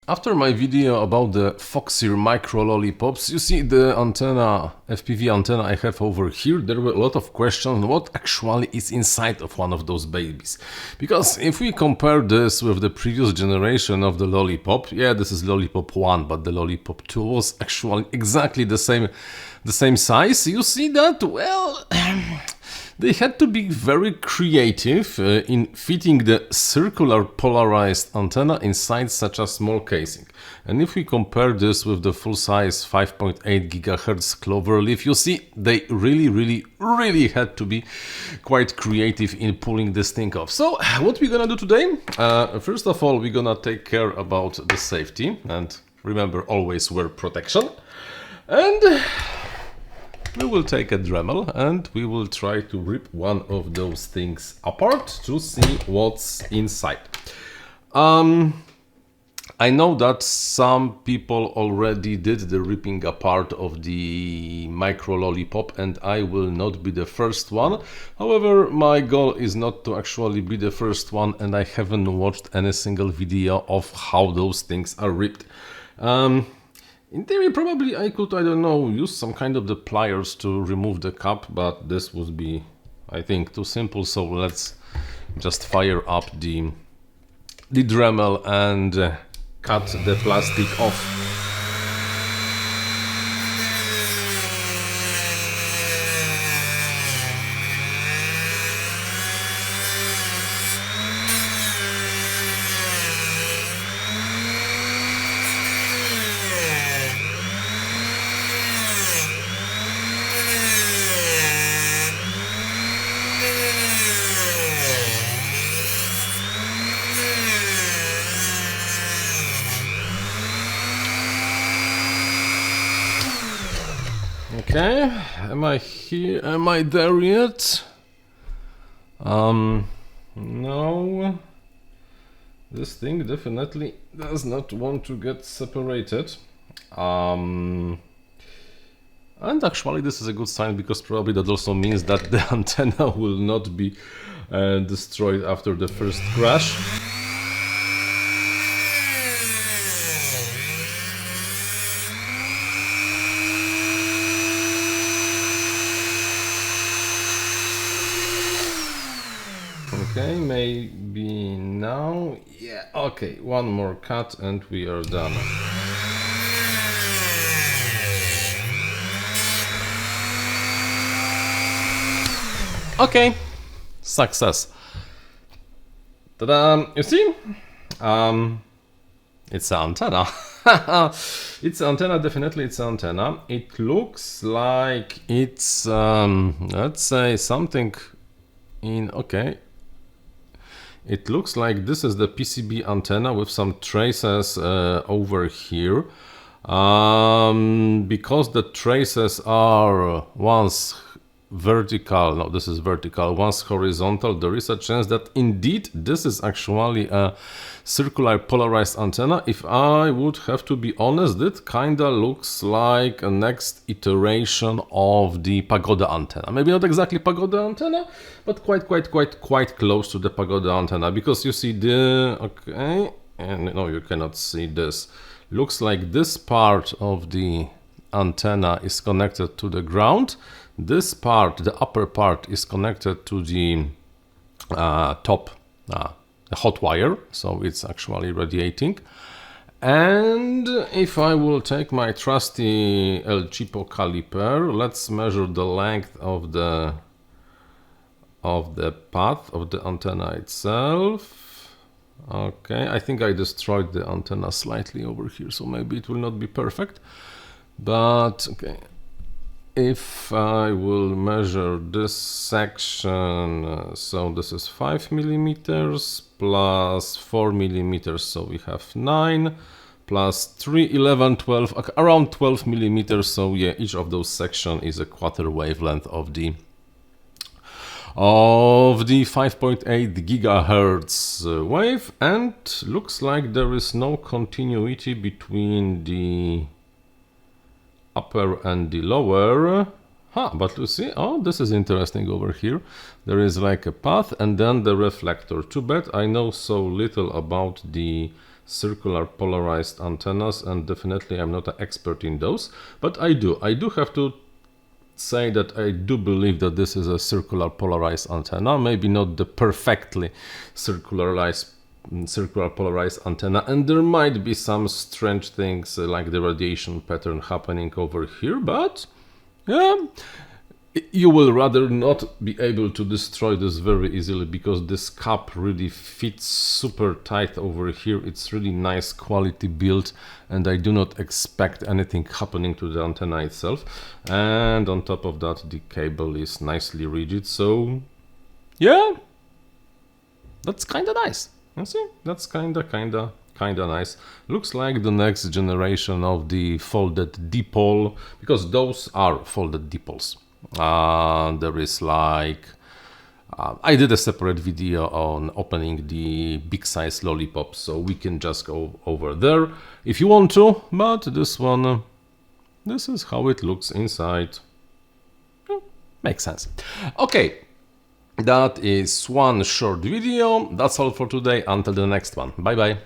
After my video about the Foxeer Micro Lollipops, you see the antenna, FPV antenna I have over here. There were a lot of questions what actually is inside of one of those babies. Because if we compare this with the previous generation of the Lollipop, yeah, this is Lollipop 1, but the Lollipop 2 was actually exactly the same size. You see that? Well, they had to be very creative in fitting the circular polarized antenna inside such a small casing. And if we compare this with the full-size 5.8 GHz cloverleaf, you see they really had to be quite creative in pulling this thing off. So what we're gonna do today? First of all, we're gonna take care about the safety, and remember, always wear protection. And we will take a Dremel and we will try to rip one of those things apart to see what's inside. I know that some people already did the ripping apart of the Micro Lollipop, and I will not be the first one. However, my goal is not to actually be the first one, and I haven't watched any single video of how those things are ripped. In theory, probably I could, I don't know, use some kind of the pliers to remove the cap, but this would be, I think, too simple. So let's just fire up the Dremel and cut the plastic off. Okay, am I here? Am I there yet? No. This thing definitely does not want to get separated. And actually this is a good sign, because probably that also means that the antenna will not be destroyed after the first crash. Okay, maybe now. Yeah, okay, one more cut and we are done. Okay, success. Ta-da! You see? It's an antenna. It's an antenna, definitely it's an antenna. It looks like it's, let's say something in, okay. It looks like this is the PCB antenna with some traces over here. Because the traces are once vertical, no, this is vertical, once horizontal, there is a chance that indeed this is actually a circular polarized antenna. If I would have to be honest, it kinda looks like a next iteration of the pagoda antenna. Maybe not exactly pagoda antenna, but quite close to the pagoda antenna, because you see the, okay, and no, you cannot see this. Looks like this part of the antenna is connected to the ground. This part, the upper part, is connected to the top, the hot wire, so it's actually radiating. And if I will take my trusty El Cheapo caliper, let's measure the length of the path of the antenna itself. Okay, I think I destroyed the antenna slightly over here, so maybe it will not be perfect. But okay, if I will measure this section, so this is 5 millimeters plus 4 millimeters, so we have 9 plus 3, 11, 12, around 12 millimeters. So yeah, each of those sections is a quarter wavelength of the 5.8 gigahertz wave, and looks like there is no continuity between the upper and the lower. But you see, oh, this is interesting over here. There is like a path and then the reflector. Too bad I know so little about the circular polarized antennas, and definitely I'm not an expert in those, but I do have to say that I do believe that this is a circular polarized antenna, maybe not the perfectly circular polarized antenna, and there might be some strange things like the radiation pattern happening over here, but yeah, you will rather not be able to destroy this very easily, because this cap really fits super tight over here. It's really nice quality build, and I do not expect anything happening to the antenna itself. And on top of that, the cable is nicely rigid, so yeah, that's kinda nice. You see, that's kinda nice. Looks like the next generation of the folded dipole, because those are folded dipoles. There is like I did a separate video on opening the big size Lollipop, so we can just go over there if you want to, but this one, this is how it looks inside. Makes sense. Okay, that is one short video. That's all for today. Until the next one. Bye bye.